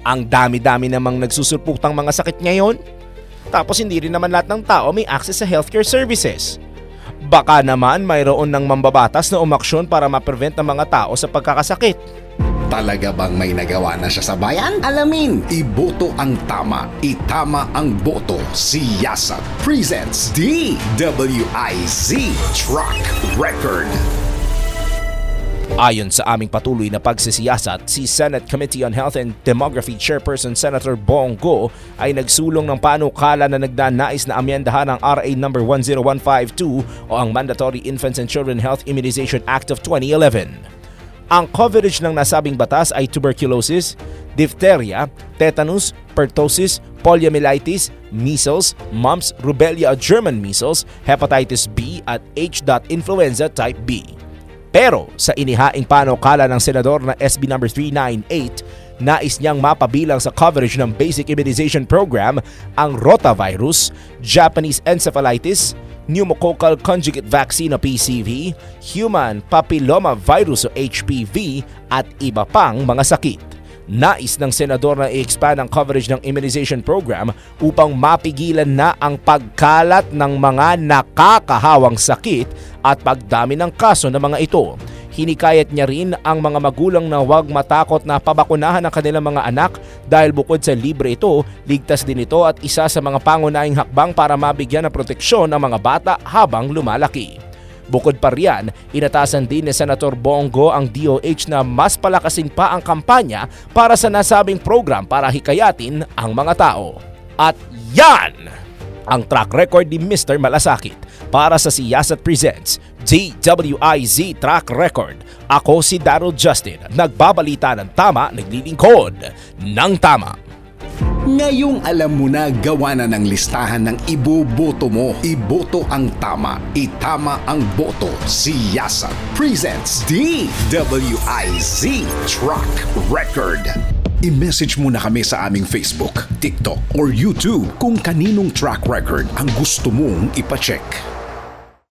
Ang dami-dami namang nagsusulputang mga sakit ngayon. Tapos hindi rin naman lahat ng tao may access sa healthcare services. Baka naman mayroon ng mambabatas na umaksyon para ma-prevent ng mga tao sa pagkakasakit. Talaga bang may nagawa na siya sa bayan? Alamin, iboto ang tama, itama ang boto. Siyasat presents DWIZ Track Record. Ayon sa aming patuloy na pagsisiyasat, si Senate Committee on Health and Demography Chairperson Senator Bongo ay nagsulong ng panukala na nagdanais na amyendahan ang RA No. 10152 o ang Mandatory Infants and Children Health Immunization Act of 2011. Ang coverage ng nasabing batas ay tuberculosis, diphtheria, tetanus, pertussis, poliomyelitis, measles, mumps, rubella at German measles, hepatitis B at H. influenza type B. Pero sa inihaing panukala ng senador na SB No. 398, nais niyang mapabilang sa coverage ng Basic Immunization Program ang rotavirus, Japanese encephalitis, pneumococcal conjugate vaccine o PCV, human papillomavirus o HPV at iba pang mga sakit. Nais ng senador na i-expand ang coverage ng immunization program upang mapigilan na ang pagkalat ng mga nakakahawang sakit at pagdami ng kaso ng mga ito. Hinikayat niya rin ang mga magulang na huwag matakot na pabakunahan ang kanilang mga anak dahil bukod sa libre ito, ligtas din ito at isa sa mga pangunahing hakbang para mabigyan ng proteksyon ang mga bata habang lumalaki. Bukod pa riyan, inatasan din ni Senator Bongo ang DOH na mas palakasin pa ang kampanya para sa nasabing program para hikayatin ang mga tao. At yan ang track record ni Mr. Malasakit para sa Siyasat Presents DWIZ Track Record. Ako si Daryl Justin, nagbabalita ng tama, naglilingkod ng tama. Ngayong alam mo na gawa na ng listahan ng iboboto mo. Iboto ang tama, itama ang boto. Siyasat presents DWIZ Track Record. I-message mo na kami sa aming Facebook, TikTok or YouTube kung kaninong track record ang gusto mong ipacheck.